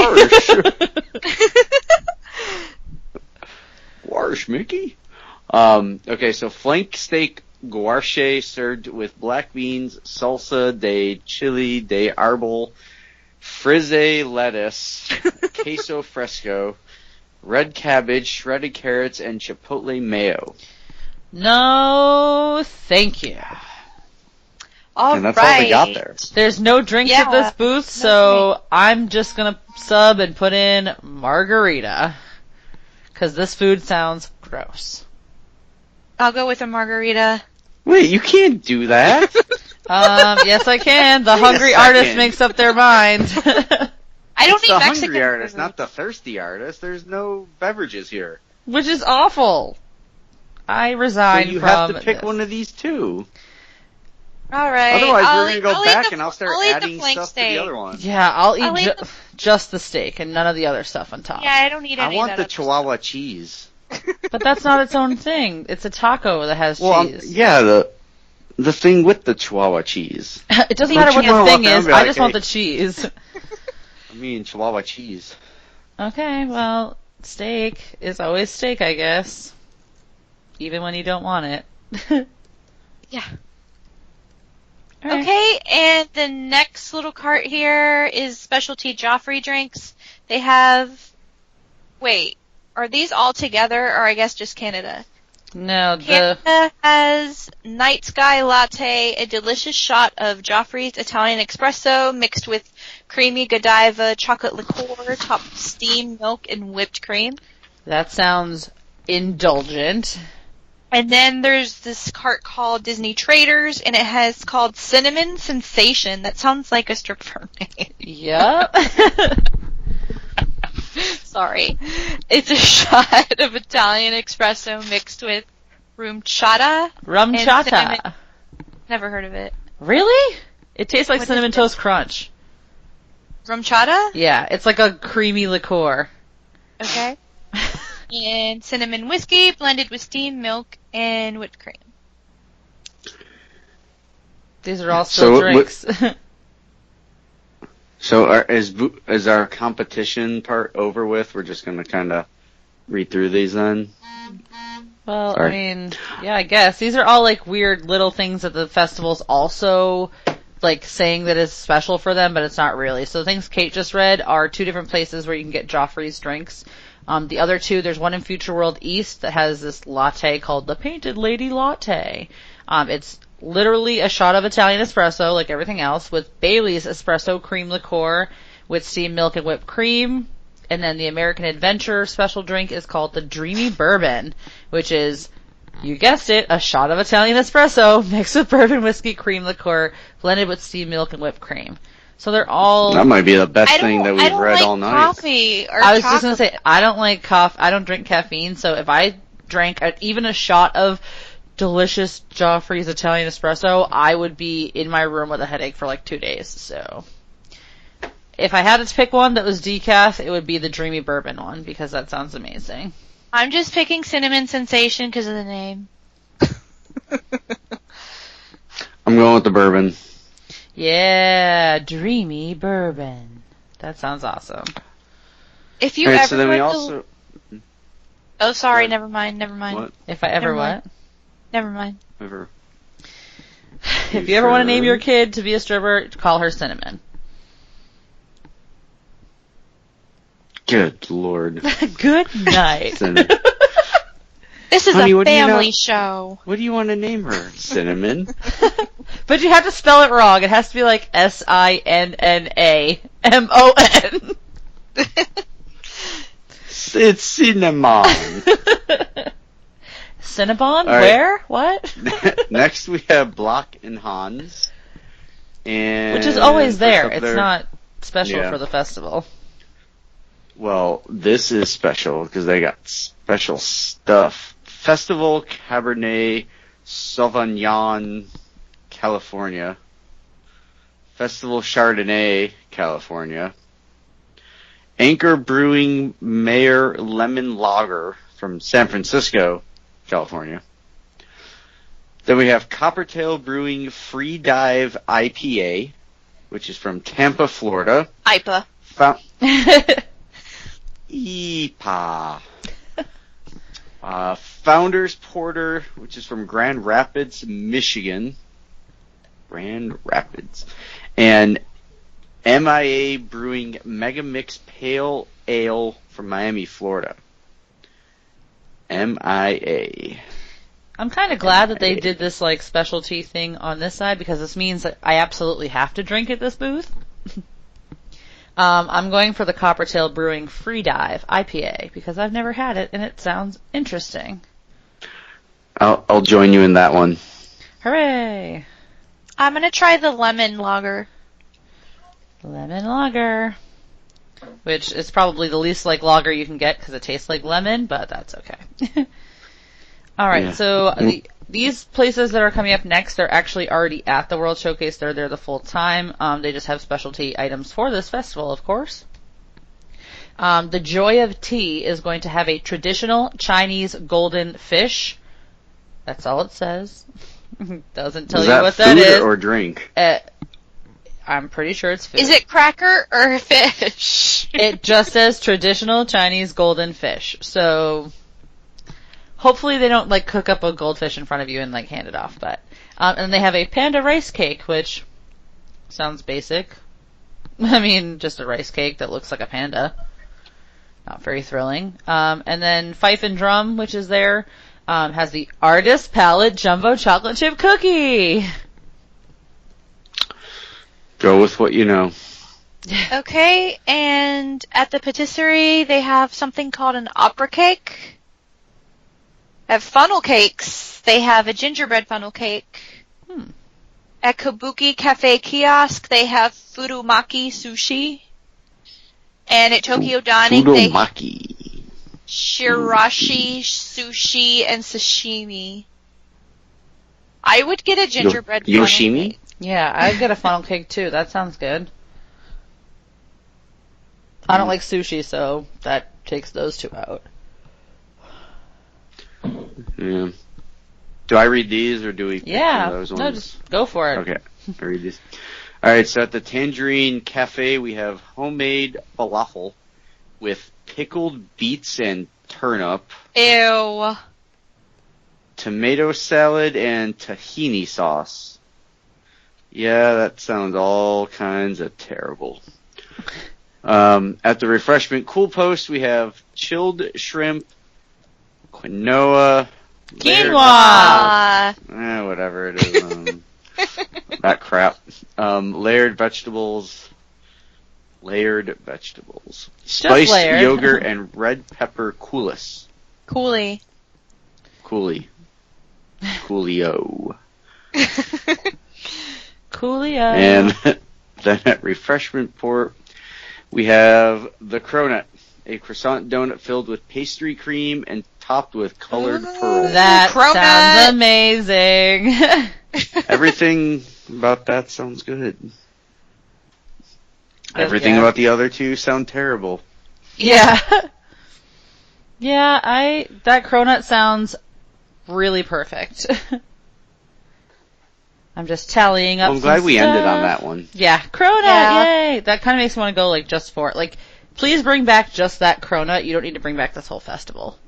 Guarche, Mickey? Okay, so flank steak guarche served with black beans, salsa de chili de arbol, frizzy lettuce, queso fresco, red cabbage, shredded carrots, and chipotle mayo. No, thank you. All And that's right. all they got there. There's no drinks at this booth, so I'm just gonna sub and put in margarita. 'Cause this food sounds gross. I'll go with a margarita. Wait, you can't do that. Yes I can. The Wait a hungry second. artist makes up their mind. I don't It's need the Mexican hungry artist, food. not the thirsty artist. There's no beverages here. Which is awful. I So resign you from have to pick this. one of these two. All right. Otherwise, I'll we're going to go eat back the- and I'll start I'll eat the adding flank stuff steak. to the other one. Yeah, I'll I'll eat eat the- just the steak and none of the other stuff on top. Yeah, I don't need any I want of the that Chihuahua cheese. But that's not its own thing. It's a taco that has Well, cheese. yeah, the thing with the Chihuahua cheese. It doesn't Don't matter what you wanna the thing walk around is. and be I like, just want hey. the cheese. I mean, Chihuahua cheese. Okay, well, steak is always steak, I guess. Even when you don't want it. Yeah. All right. Okay, and the next little cart here is specialty Joffrey drinks. They have... Wait, are these all together, or I guess just Canada? No, Canada has Night Sky Latte, a delicious shot of Joffrey's Italian Espresso mixed with creamy Godiva chocolate liqueur topped with steamed milk and whipped cream. that sounds indulgent. And then there's this cart called Disney Traders, and it has called Cinnamon Sensation. That sounds like a stripper name. Yup. Sorry. It's a shot of Italian espresso mixed with rum chata. Rum and chata. cinnamon. Never heard of it. Really? It tastes like What Cinnamon is it? Toast Crunch. Rum chata? Yeah, it's like a creamy liqueur. Okay. And cinnamon whiskey blended with steamed milk and whipped cream. These are all still So, drinks. So is our competition part over with? We're just going to kind of read through these then? Well, Sorry. I mean, yeah, I guess. These are all like weird little things that the festival's also like saying that is special for them, but it's not really. So the things Kate just read are 2 different places where you can get Joffrey's drinks. The other 2, there's one in Future World East that has this latte called the Painted Lady Latte. It's literally a shot of Italian espresso, like everything else, with Bailey's espresso cream liqueur with steamed milk and whipped cream. And then the American Adventure special drink is called the Dreamy Bourbon, which is, you guessed it, a shot of Italian espresso mixed with bourbon whiskey cream liqueur blended with steamed milk and whipped cream. So they're all... That might be the best thing that we've read all night. Coffee or I was just chocolate. going to say, I don't like coffee. I don't drink caffeine, so if I drank even a shot of delicious Joffrey's Italian espresso, I would be in my room with a headache for like 2 days. So if I had to pick one that was decaf, it would be the Dreamy Bourbon one, because that sounds amazing. I'm just picking Cinnamon Sensation because of the name. I'm going with the bourbon. Yeah, Dreamy Bourbon. That sounds awesome. If you Alright, ever so then we went also... Oh, sorry, What? never mind. What? If I ever Never mind. what? Never mind. Ever? If you ever want to name your kid to be a stripper, call her Cinnamon. Good Lord. Good night. Cinnamon. This is Honey, a what do you family know? show. What do you want to name her? Cinnamon? But you have to spell it wrong. It has to be like SINNAMON. It's Cinnamon. Cinnabon? right. Where? What? Next we have Block and Hans. And Which is always there. first up It's there- not special Yeah. for the festival. Well, this is special because they got special stuff. Festival Cabernet Sauvignon, California. Festival Chardonnay, California. Anchor Brewing Mayor Lemon Lager from San Francisco, California. Then we have Coppertail Brewing Free Dive IPA, which is from Tampa, Florida. IPA. EPA. Founders Porter, which is from Grand Rapids, Michigan. Grand Rapids. And MIA Brewing Mega Mix Pale Ale from Miami, Florida. MIA. I'm kind of glad that they did this like specialty thing on this side, because this means that I absolutely have to drink at this booth. I'm going for the Coppertail Brewing Free Dive IPA because I've never had it and it sounds interesting. I'll join you in that one. Hooray! I'm going to try the lemon lager. Lemon lager. Which is probably the least like lager you can get because it tastes like lemon, but that's okay. Alright, Yeah. so these places that are coming up next are actually already at the World Showcase. They're there the full time. They just have specialty items for this festival, of course. The Joy of Tea is going to have a traditional Chinese golden fish. That's all it says. Doesn't tell Is you that what food that is. or drink? I'm pretty sure it's food. Is it cracker or fish? It just says traditional Chinese golden fish. So hopefully they don't like cook up a goldfish in front of you and like hand it off. But and they have a panda rice cake, which sounds basic. I mean, just a rice cake that looks like a panda. Not very thrilling. And then Fife and Drum, which is there. has the Artist Palette Jumbo Chocolate Chip Cookie. Go with what you know. Okay, and at the patisserie, they have something called an opera cake. They have funnel cakes. They have a gingerbread funnel cake. At Kabuki Cafe Kiosk, they have Furumaki Sushi. And at Tokyo Dining, they have Furumaki. Shirashi Sushi and Sashimi. I would get a gingerbread funnel Yoshimi? cake. Yeah, I'd get a funnel cake too. That sounds good. I don't like sushi, so that takes those two out. Yeah. Do I read these or do we pick Yeah, those ones? no, just go for it. Okay, I read these. Alright, so at the Tangerine Cafe, we have homemade falafel with pickled beets and turnip, Ew. tomato salad, and tahini sauce. Yeah, that sounds all kinds of terrible. At the Refreshment Cool Post, we have chilled shrimp, quinoa, Quinoa! whatever it is. That crap. Layered vegetables. Spiced layered. yogurt and red pepper coulis. Coolie. Coolio. Coolio. And then at Refreshment Port, we have the Cronut, a croissant donut filled with pastry cream and topped with colored pearls. That Cronut. sounds amazing. Everything about that sounds good. Everything Yeah. about the other two sound terrible. Yeah. Yeah, that cronut sounds really perfect. I'm just tallying up I'm glad some we ended on stuff. that one. Yeah, cronut, Yeah. yay! That kind of makes me want to go, just for it. Please bring back just that cronut. You don't need to bring back this whole festival.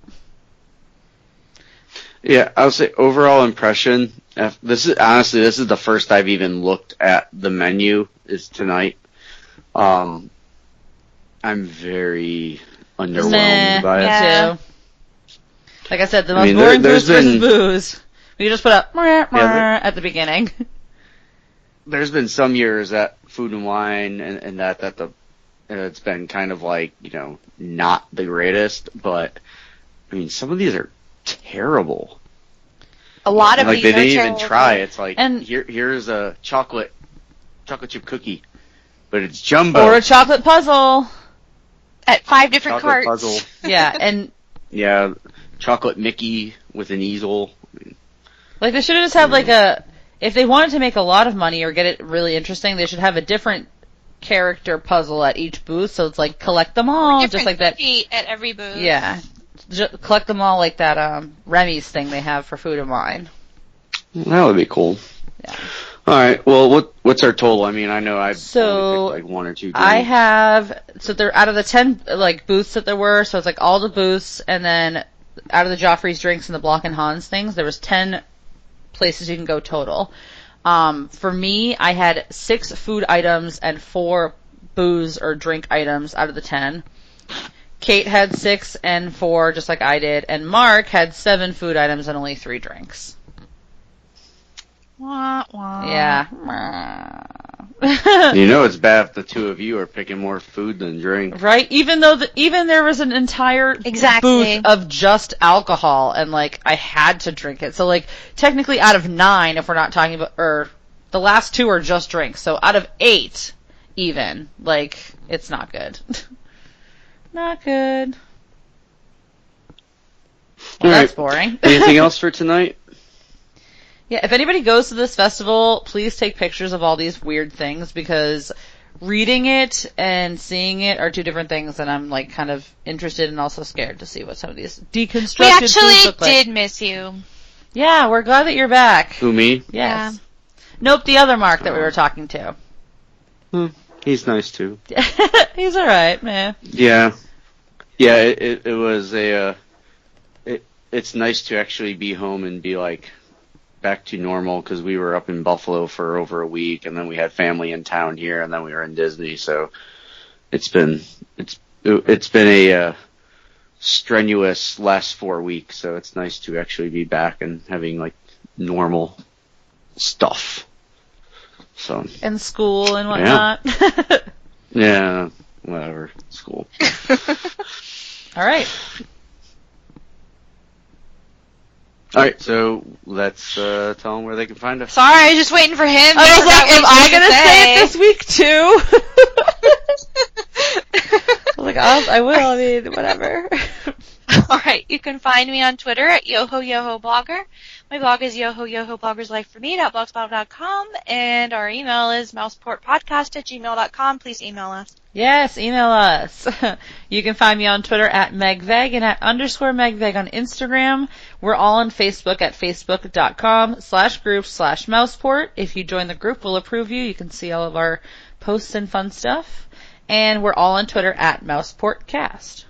Yeah, I would say overall impression. This is the first I've even looked at the menu is tonight. I'm very underwhelmed Meh, by it. Yeah. too. Like I said, the I most mean, boring there's booze versus been- booze. We just put up there- at the beginning. There's been some years at Food and Wine and that it's been kind of not the greatest, but I mean some of these are terrible. A lot of Like these they are didn't even terrible. try. It's like And- here's a chocolate chip cookie, but it's jumbo. Or a chocolate puzzle. At 5 different chocolate carts. puzzle. Yeah, and Yeah, chocolate Mickey with an easel. they should have just had if they wanted to make a lot of money or get it really interesting, they should have a different character puzzle at each booth. So it's collect them all, just Different like that. cookie at every booth. Yeah, collect them all like that Remy's thing they have for Food and Wine. That would be cool. Yeah. All right. Well, what's our total? I mean, I know I've So, only picked one or two. I drinks. have they're out of the 10 booths that there were, so it's all the booths, and then out of the Joffrey's drinks and the Block and Hans things, there was 10 places you can go total. For me, I had 6 food items and 4 booze or drink items out of the 10. Kate had 6 and 4, just like I did, and Mark had 7 food items and only 3 drinks. Wah, wah. Yeah. You know it's bad if the two of you are picking more food than drink. Right? Even though even there was an entire Exactly. booth of just alcohol, and I had to drink it. So technically out of 9, if we're not talking about, or the last 2 are just drinks. So out of 8, even it's not good. Not good. Well, All that's right. boring. Anything else for tonight? Yeah, if anybody goes to this festival, please take pictures of all these weird things, because reading it and seeing it are 2 different things, and I'm kind of interested and also scared to see what some of these deconstructed We foods actually look like. did miss you. Yeah, we're glad that you're back. Who, me? Yes. Nope, the other Mark that we were talking to. He's nice too. He's alright, man. Yeah. Yeah, it was it's nice to actually be home and be back to normal, because we were up in Buffalo for over a week, and then we had family in town here, and then we were in Disney, so it's been a strenuous last 4 weeks, so it's nice to actually be back and having like normal stuff. So And school and whatnot. yeah, whatever, school. All right. All right, so let's tell them where they can find us. Sorry, I was just waiting for him. I was like, am I going to say it this week too? I was like, I will. I mean, whatever. All right, you can find me on Twitter at YohoYohoBlogger. My blog is YohoYohoBloggersLifeForMe.blogspot.com, and our email is mouseportpodcast@gmail.com. Please email us. Yes, email us. You can find me on Twitter at MegVeg and at _MegVeg on Instagram. We're all on Facebook at facebook.com/groups/Mouseport. If you join the group, we'll approve you. You can see all of our posts and fun stuff. And we're all on Twitter at MousePortCast.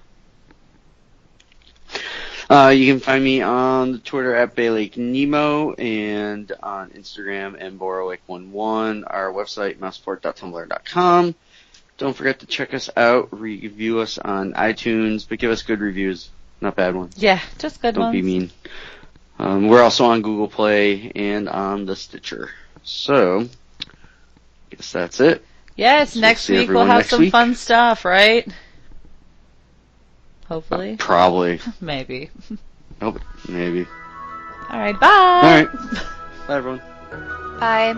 You can find me on the Twitter at BayLakeNemo and on Instagram mborowick11. Our website mouseport.tumblr.com. Don't forget to check us out, review us on iTunes, but give us good reviews, not bad ones. Yeah, just good Don't ones. be mean. We're also on Google Play and on the Stitcher. So, guess that's it. Yes, So next see week we'll everyone have next some week. fun stuff, right? Hopefully. Probably. Maybe. Maybe. All right, bye. All right. Bye, everyone. Bye.